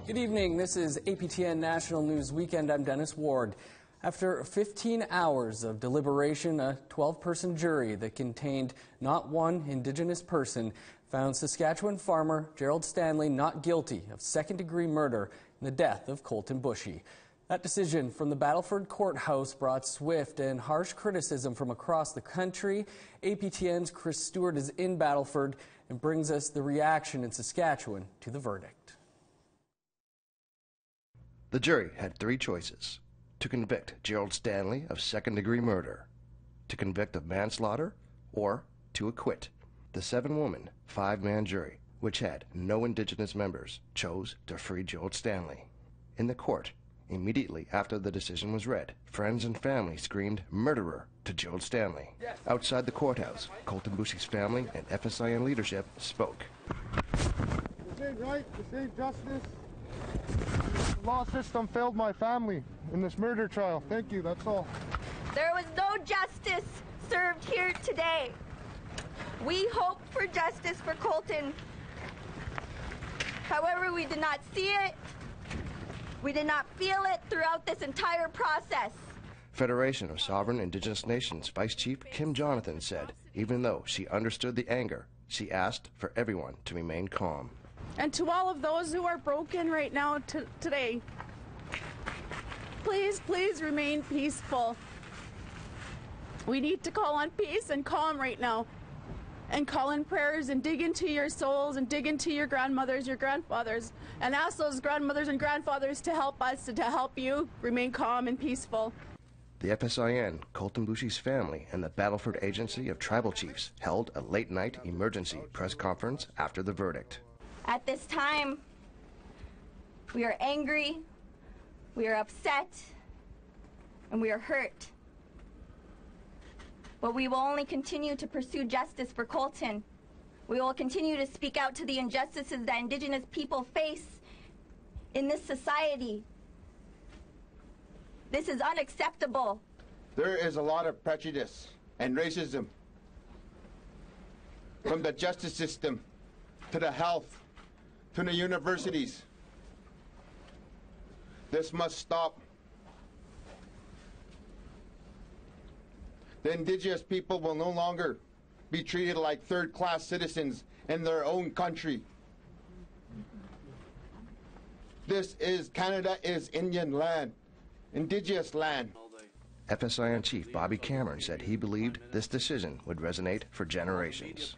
Good evening. This is APTN National News Weekend. I'm Dennis Ward. After 15 hours of deliberation, a 12-person jury that contained not one Indigenous person found Saskatchewan farmer Gerald Stanley not guilty of second-degree murder in the death of Colton Bushy. That decision from the Battleford Courthouse brought swift and harsh criticism from across the country. APTN's Chris Stewart is in Battleford and brings us the reaction in Saskatchewan to the verdict. The jury had three choices: to convict Gerald Stanley of second-degree murder, to convict of manslaughter, or to acquit. The seven-woman, five-man jury, which had no Indigenous members, chose to free Gerald Stanley. In the court, immediately after the decision was read, friends and family screamed "murderer" to Gerald Stanley. Outside the courthouse, Colton Bushy's family and FSIN leadership spoke. This ain't right, this ain't justice. The law system failed my family in this murder trial. Thank you, that's all. There was no justice served here today. We hoped for justice for Colton. However, we did not see it. We did not feel it throughout this entire process. Federation of Sovereign Indigenous Nations Vice Chief Kim Jonathan said even though she understood the anger, she asked for everyone to remain calm. And to all of those who are broken right now today, please, please remain peaceful. We need to call on peace and calm right now, and call in prayers and dig into your souls and dig into your grandmothers, your grandfathers, and ask those grandmothers and grandfathers to help us, to help you remain calm and peaceful. The FSIN, Colton Bushy's family, and the Battleford Agency of Tribal Chiefs held a late-night emergency press conference after the verdict. At this time, we are angry, we are upset, and we are hurt. But we will only continue to pursue justice for Colton. We will continue to speak out to the injustices that Indigenous people face in this society. This is unacceptable. There is a lot of prejudice and racism from the justice system to the health to the universities. This must stop. The Indigenous people will no longer be treated like third-class citizens in their own country. Canada is Indian land, Indigenous land. FSIN Chief Bobby Cameron said he believed this decision would resonate for generations.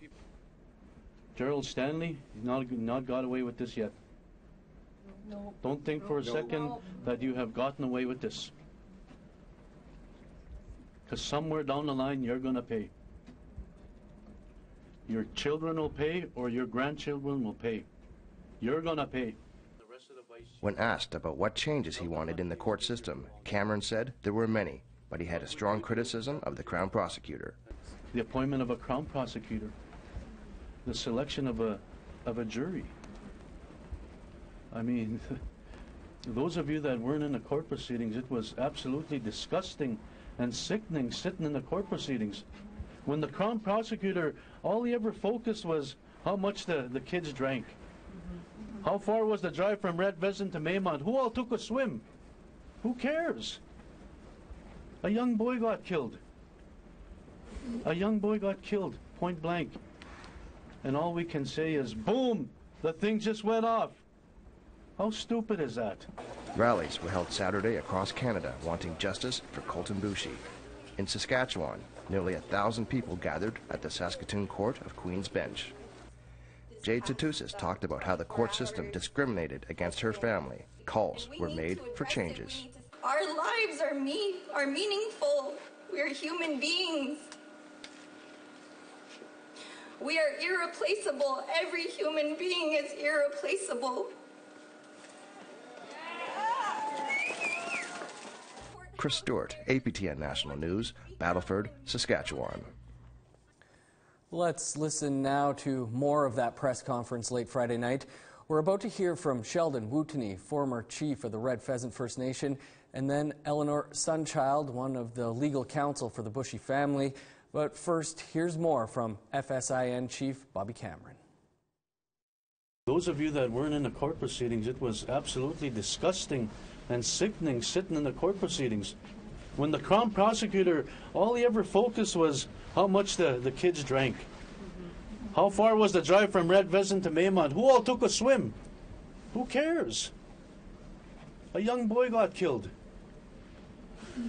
Gerald Stanley, not got away with this yet. No. Don't think for a second that you have gotten away with this. Because somewhere down the line, you're going to pay. Your children will pay, or your grandchildren will pay. You're going to pay. When asked about what changes he wanted in the court system, Cameron said there were many, but he had a strong criticism of the Crown Prosecutor. The appointment of a Crown Prosecutor. The selection of a jury. I mean, those of you that weren't in the court proceedings, it was absolutely disgusting and sickening sitting in the court proceedings. When the Crown Prosecutor, all he ever focused was how much the kids drank. How far was the drive from Red Pheasant to Maymont? Who all took a swim? Who cares? A young boy got killed. A young boy got killed, point blank. And all we can say is, boom, the thing just went off. How stupid is that? Rallies were held Saturday across Canada wanting justice for Colton Bushy. In Saskatchewan, nearly 1,000 people gathered at the Saskatoon Court of Queen's Bench. Jade Satusis talked about how the court system discriminated against her family. Calls were made for changes. Our lives are meaningful. We are human beings. We are irreplaceable. Every human being is irreplaceable. Chris Stewart, APTN National News, Battleford, Saskatchewan. Let's listen now to more of that press conference late Friday night. We're about to hear from Sheldon Wootony, former chief of the Red Pheasant First Nation, and then Eleanor Sunchild, one of the legal counsel for the Bushy family. But first, here's more from FSIN Chief Bobby Cameron. Those of you that weren't in the court proceedings, it was absolutely disgusting and sickening sitting in the court proceedings. When the Crown prosecutor, all he ever focused was how much the kids drank. How far was the drive from Red Pheasant to Maymont? Who all took a swim? Who cares? A young boy got killed.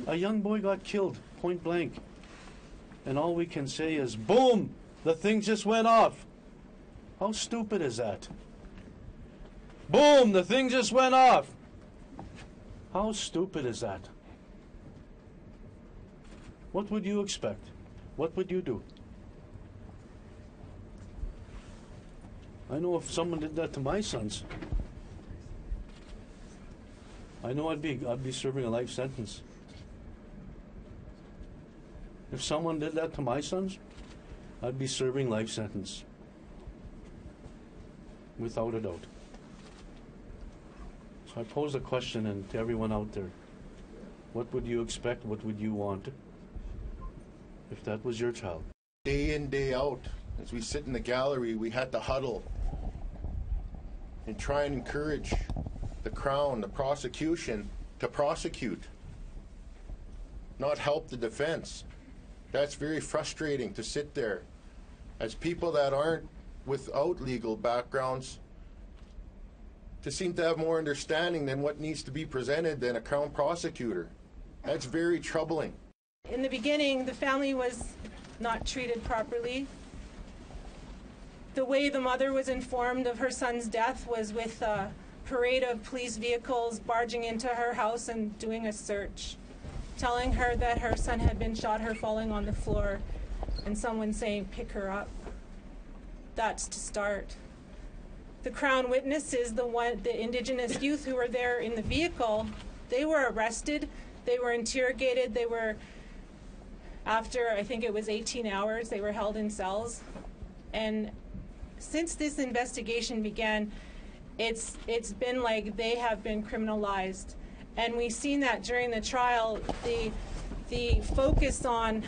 A young boy got killed, point blank. And all we can say is, boom, the thing just went off. How stupid is that? Boom, the thing just went off. How stupid is that? What would you expect? What would you do? I know if someone did that to my sons, I know I'd be serving a life sentence. If someone did that to my sons, I'd be serving life sentence. Without a doubt. So I pose a question and to everyone out there. What would you expect? What would you want if that was your child? Day in, day out, as we sit in the gallery, we had to huddle and try and encourage the Crown, the prosecution, to prosecute, not help the defense. That's very frustrating to sit there as people that aren't without legal backgrounds to seem to have more understanding than what needs to be presented than a Crown prosecutor. That's very troubling. In the beginning, the family was not treated properly. The way the mother was informed of her son's death was with a parade of police vehicles barging into her house and doing a search, telling her that her son had been shot, her falling on the floor, and someone saying, pick her up. That's to start. The Crown witnesses, the Indigenous youth who were there in the vehicle, they were arrested, they were interrogated, they were, after I think it was 18 hours, they were held in cells. And since this investigation began, it's been like they have been criminalized. And we've seen that during the trial, the focus on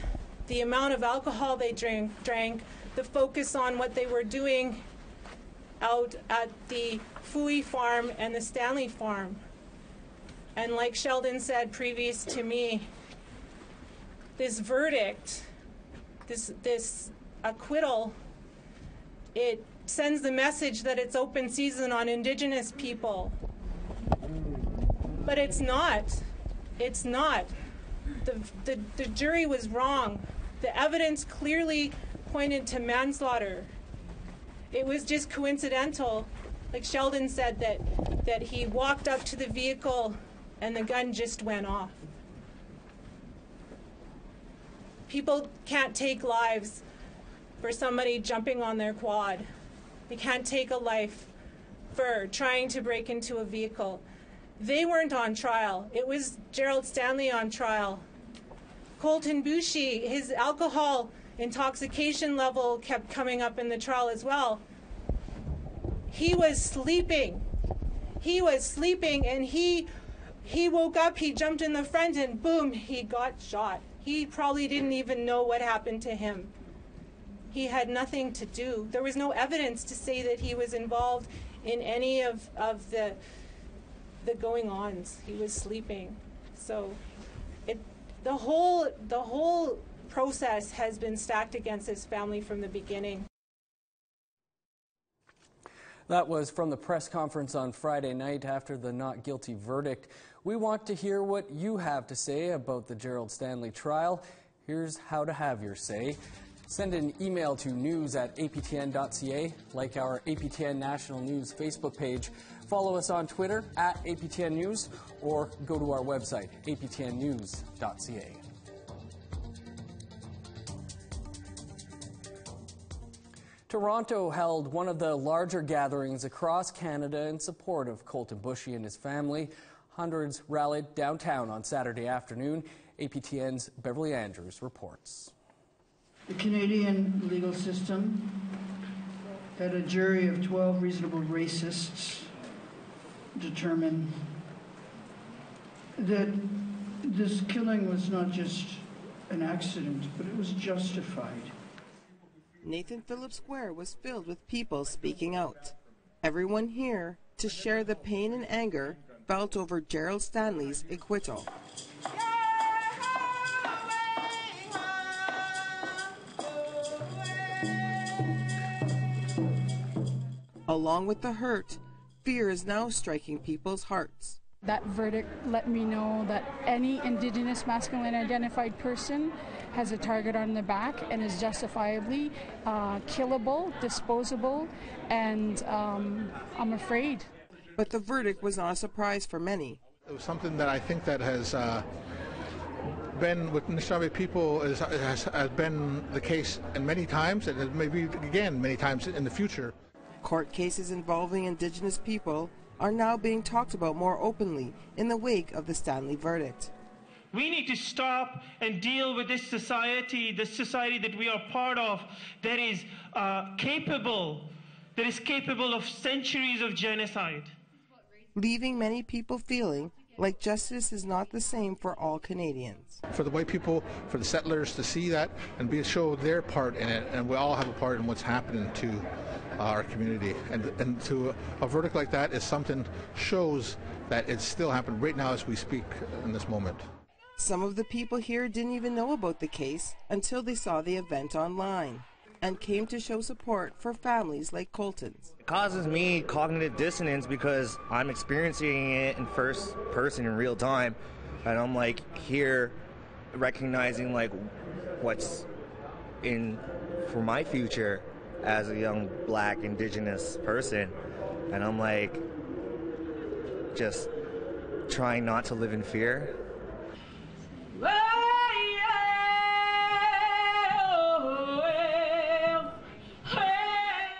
the amount of alcohol they drank, the focus on what they were doing out at the Fooey farm and the Stanley farm. And like Sheldon said previous to me, this verdict, this acquittal, it sends the message that it's open season on Indigenous people. But it's not. It's not. The jury was wrong. The evidence clearly pointed to manslaughter. It was just coincidental, like Sheldon said, that he walked up to the vehicle and the gun just went off. People can't take lives for somebody jumping on their quad. They can't take a life for trying to break into a vehicle. They weren't on trial. It was Gerald Stanley on trial. Colton Boucher, his alcohol intoxication level kept coming up in the trial as well. He was sleeping. He was sleeping, and he woke up, he jumped in the front, and boom, he got shot. He probably didn't even know what happened to him. He had nothing to do. There was no evidence to say that he was involved in any of the going-ons. He was sleeping. So the whole process has been stacked against his family from the beginning. That was from the press conference on Friday night after the not guilty verdict. We want to hear what you have to say about the Gerald Stanley trial. Here's how to have your say. Send an email to news@aptn.ca, like our APTN National News Facebook page. Follow us on Twitter @APTN News, or go to our website, aptnnews.ca. Toronto held one of the larger gatherings across Canada in support of Colton Boucher and his family. Hundreds rallied downtown on Saturday afternoon. APTN's Beverly Andrews reports. The Canadian legal system had a jury of 12 reasonable racists determine that this killing was not just an accident, but it was justified. Nathan Phillips Square was filled with people speaking out. everyone here to share the pain and anger felt over Gerald Stanley's acquittal. Along with the hurt, fear is now striking people's hearts. That verdict let me know that any Indigenous masculine identified person has a target on their back and is justifiably killable, disposable, and I'm afraid. But the verdict was not a surprise for many. It was something that I think that has been with Anishinaabe people has been the case in many times, and it may be again many times in the future. Court cases involving Indigenous people are now being talked about more openly in the wake of the Stanley verdict. We need to stop and deal with this society that we are part of, that is capable of centuries of genocide. Leaving many people feeling like justice is not the same for all Canadians. For the white people, for the settlers to see that and show their part in it, and we all have a part in what's happening to our community. And to a verdict like that is something shows that it's still happening right now as we speak in this moment. Some of the people here didn't even know about the case until they saw the event online and came to show support for families like Colton's. It causes me cognitive dissonance because I'm experiencing it in first person in real time, and I'm like here recognizing like what's in for my future as a young Black Indigenous person, and I'm like just trying not to live in fear.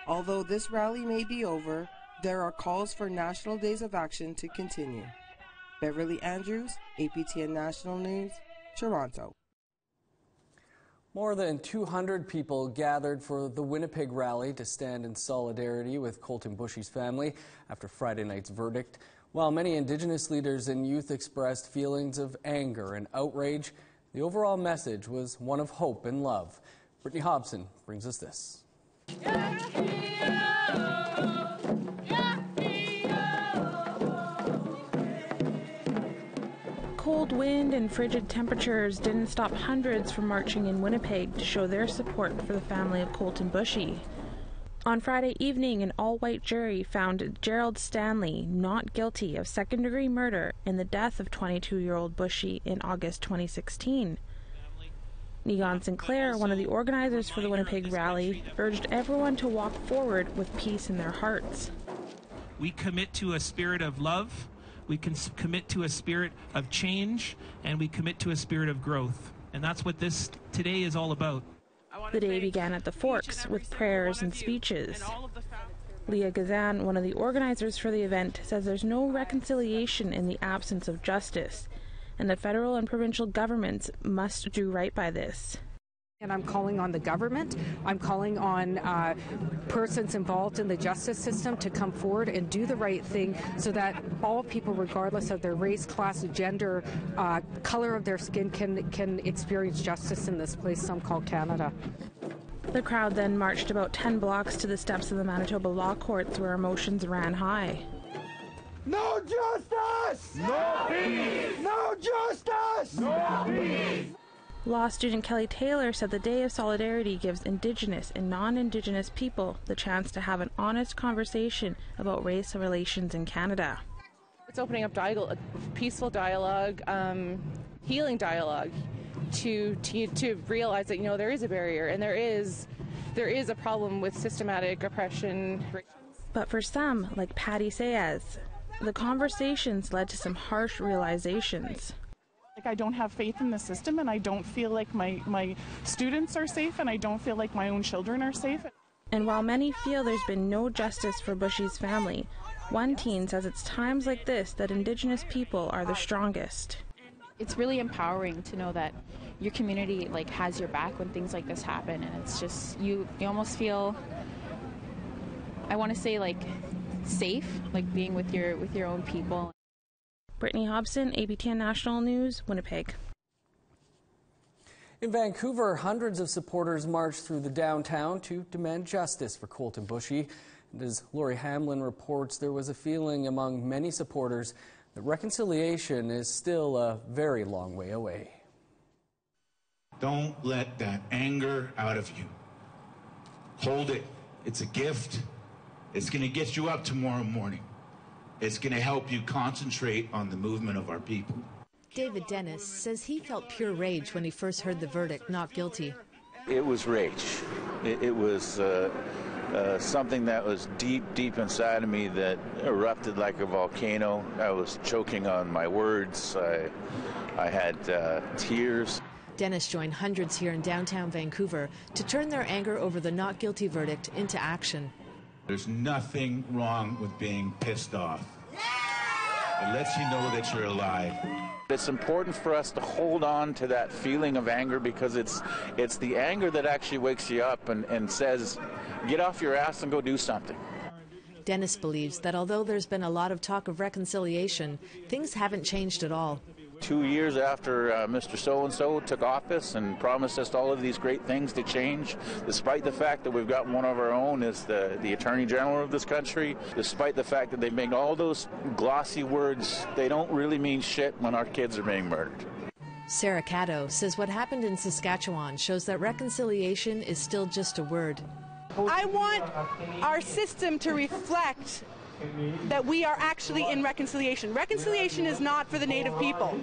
Although this rally may be over, there are calls for national days of action to continue. Beverly Andrews, APTN National News, Toronto. More than 200 people gathered for the Winnipeg rally to stand in solidarity with Colton Bushy's family after Friday night's verdict. While many Indigenous leaders and youth expressed feelings of anger and outrage, the overall message was one of hope and love. Brittany Hobson brings us this. Cold wind and frigid temperatures didn't stop hundreds from marching in Winnipeg to show their support for the family of Colton Bushy. On Friday evening, an all-white jury found Gerald Stanley not guilty of second-degree murder in the death of 22-year-old Bushy in August 2016. Negon Sinclair, one of the organizers for the Winnipeg rally, urged everyone to walk forward with peace in their hearts. We commit to a spirit of love, we can commit to a spirit of change, and we commit to a spirit of growth. And that's what this today is all about. The day began at the Forks with prayers and speeches. Leah Gazan, one of the organizers for the event, says there's no reconciliation in the absence of justice, and the federal and provincial governments must do right by this. And I'm calling on the government, I'm calling on persons involved in the justice system to come forward and do the right thing so that all people, regardless of their race, class, gender, color of their skin, can experience justice in this place some call Canada. The crowd then marched about 10 blocks to the steps of the Manitoba Law Courts where emotions ran high. No justice! No peace! No justice! No peace! Law student Kelly Taylor said the Day of Solidarity gives Indigenous and non-Indigenous people the chance to have an honest conversation about race relations in Canada. It's opening up dialogue, peaceful dialogue, healing dialogue, to realize that there is a barrier and there is a problem with systematic oppression. But for some, like Patty Sayez, the conversations led to some harsh realizations. I don't have faith in the system, and I don't feel like my students are safe, and I don't feel like my own children are safe. And while many feel there's been no justice for Bushy's family, one teen says it's times like this that Indigenous people are the strongest. It's really empowering to know that your community has your back when things like this happen, and it's just you almost feel, I want to say, safe, being with your own people. Brittany Hobson, APTN National News, Winnipeg. In Vancouver, hundreds of supporters marched through the downtown to demand justice for Colton Bushy. And as Lori Hamlin reports, there was a feeling among many supporters that reconciliation is still a very long way away. Don't let that anger out of you. Hold it. It's a gift. It's going to get you up tomorrow morning. It's going to help you concentrate on the movement of our people. David Dennis says he felt pure rage when he first heard the verdict, not guilty. It was rage. It was something that was deep inside of me that erupted like a volcano. I was choking on my words. I had tears. Dennis joined hundreds here in downtown Vancouver to turn their anger over the not guilty verdict into action. There's nothing wrong with being pissed off. It lets you know that you're alive. It's important for us to hold on to that feeling of anger because it's the anger that actually wakes you up and says, get off your ass and go do something. Dennis believes that although there's been a lot of talk of reconciliation, things haven't changed at all. 2 years after Mr. So-and-so took office and promised us all of these great things to change, despite the fact that we've got one of our own as the Attorney General of this country, despite the fact that they make all those glossy words, they don't really mean shit when our kids are being murdered. Sarah Caddo says what happened in Saskatchewan shows that reconciliation is still just a word. I want our system to reflect that we are actually in reconciliation. Reconciliation is not for the Native people.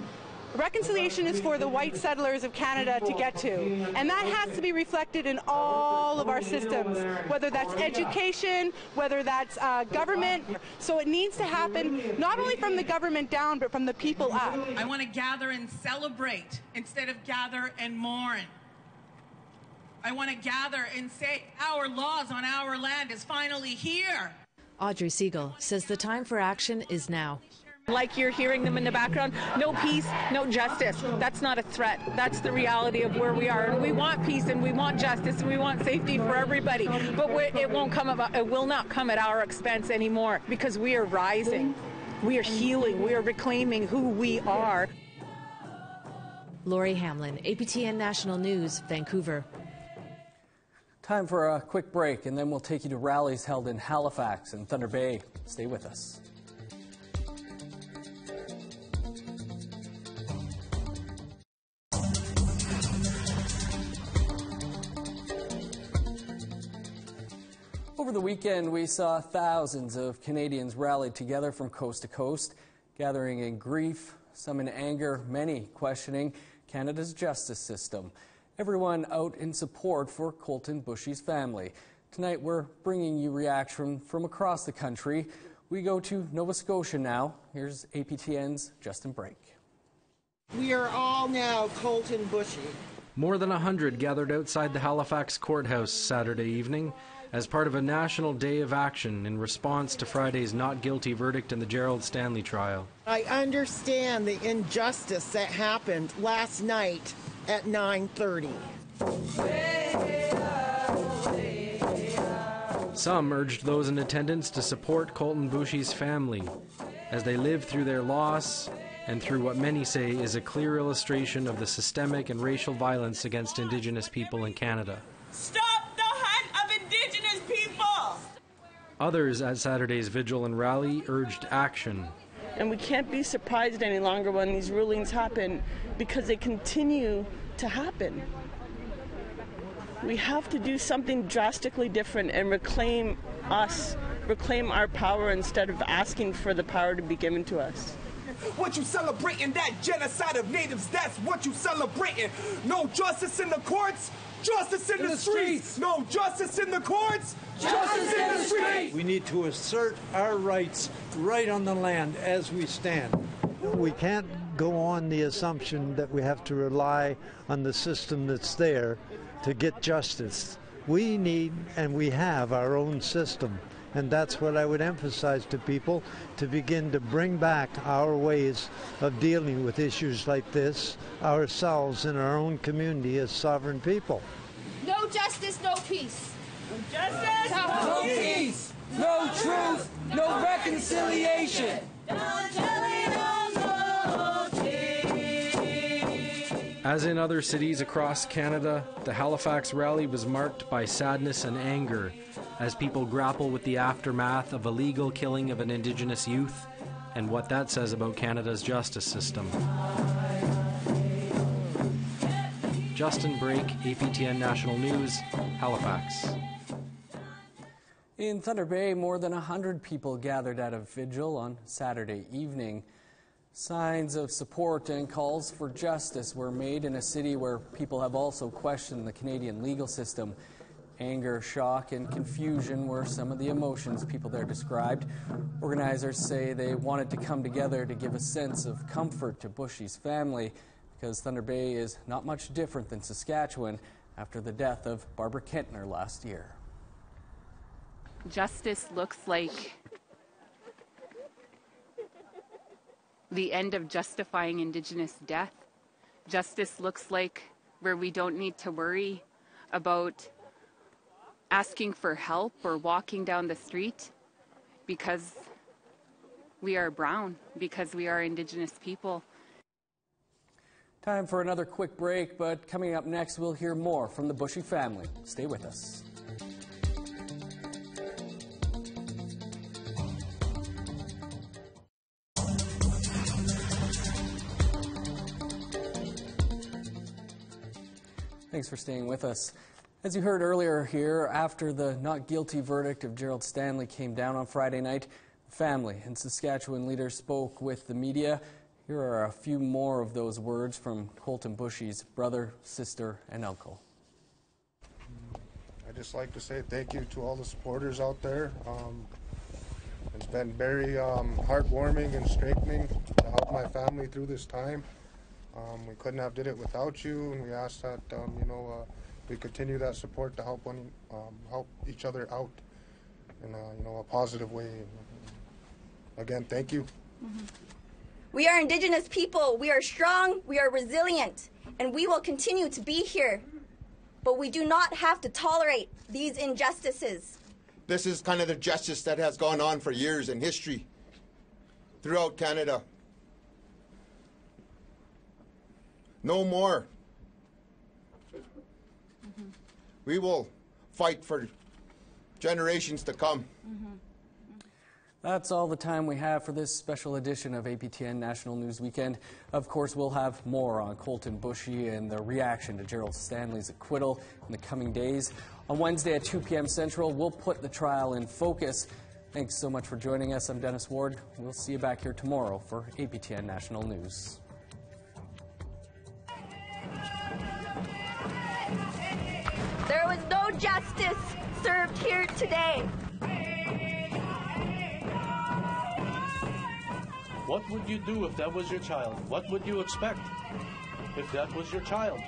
Reconciliation is for the white settlers of Canada to get to. And that has to be reflected in all of our systems, whether that's education, whether that's government. So it needs to happen not only from the government down, but from the people up. I want to gather and celebrate instead of gather and mourn. I want to gather and say our laws on our land is finally here. Audrey Siegel says the time for action is now. Like you're hearing them in the background, no peace, no justice. That's not a threat. That's the reality of where we are. And we want peace and we want justice and we want safety for everybody. But it will not come at our expense anymore because we are rising. We are healing. We are reclaiming who we are. Lori Hamlin, APTN National News, Vancouver. Time for a quick break, and then we'll take you to rallies held in Halifax and Thunder Bay. Stay with us. Over the weekend, we saw thousands of Canadians rallied together from coast to coast, gathering in grief, some in anger, many questioning Canada's justice system. Everyone out in support for Colten Bushy's family. Tonight we're bringing you reaction from across the country. We go to Nova Scotia now. Here's APTN's Justin Brake. We are all now Colten Bushy. More than 100 gathered outside the Halifax courthouse Saturday evening as part of a national day of action in response to Friday's not guilty verdict in the Gerald Stanley trial. I understand the injustice that happened last night at 9:30. Some urged those in attendance to support Colten Bushy's family as they live through their loss and through what many say is a clear illustration of the systemic and racial violence against Indigenous people in Canada. Stop the hunt of Indigenous people! Others at Saturday's vigil and rally urged action. And we can't be surprised any longer when these rulings happen because they continue to happen. We have to do something drastically different and reclaim our power instead of asking for the power to be given to us. What you celebrating, that genocide of natives, that's what you celebrating. No justice in the courts, justice in the streets. No justice in the courts, justice in the streets. We need to assert our rights right on the land as we stand. We can't go on the assumption that we have to rely on the system that's there to get justice. We need and we have our own system. And that's what I would emphasize to people, to begin to bring back our ways of dealing with issues like this ourselves in our own community as sovereign people. No justice, no peace. No justice, no peace. No truth, no reconciliation. As in other cities across Canada, the Halifax rally was marked by sadness and anger as people grapple with the aftermath of illegal killing of an Indigenous youth and what that says about Canada's justice system. Justin Brake, APTN National News, Halifax. In Thunder Bay, more than 100 people gathered at a vigil on Saturday evening. Signs of support and calls for justice were made in a city where people have also questioned the Canadian legal system. Anger, shock, and confusion were some of the emotions people there described. Organizers say they wanted to come together to give a sense of comfort to Bushy's family, because Thunder Bay is not much different than Saskatchewan after the death of Barbara Kentner last year. Justice looks like the end of justifying Indigenous death. Justice looks like where we don't need to worry about asking for help or walking down the street because we are brown, because we are Indigenous people. Time for another quick break, but coming up next, we'll hear more from the Bushy family. Stay with us. Thanks for staying with us. As you heard earlier here, after the not guilty verdict of Gerald Stanley came down on Friday night, family and Saskatchewan leaders spoke with the media. Here are a few more of those words from Colton Bushy's brother, sister, and uncle. I'd just like to say thank you to all the supporters out there. It's been very heartwarming and strengthening to help my family through this time. We couldn't have did it without you, and we ask that we continue that support to help help each other out in a positive way. Again, thank you. Mm-hmm. We are Indigenous people. We are strong, we are resilient, and we will continue to be here. But we do not have to tolerate these injustices. This is kind of the justice that has gone on for years in history throughout Canada. No more. Mm-hmm. We will fight for generations to come. Mm-hmm. That's all the time we have for this special edition of APTN National News Weekend. Of course, we'll have more on Colton Bushy and the reaction to Gerald Stanley's acquittal in the coming days. On Wednesday at 2 p.m. Central, we'll put the trial in focus. Thanks so much for joining us. I'm Dennis Ward. We'll see you back here tomorrow for APTN National News. There was no justice served here today. What would you do if that was your child? What would you expect if that was your child?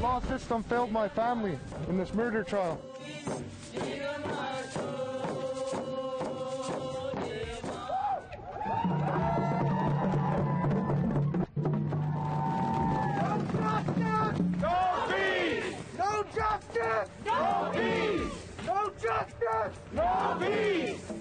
Law system failed my family in this murder trial. No peace! No justice! No peace! No justice! No peace!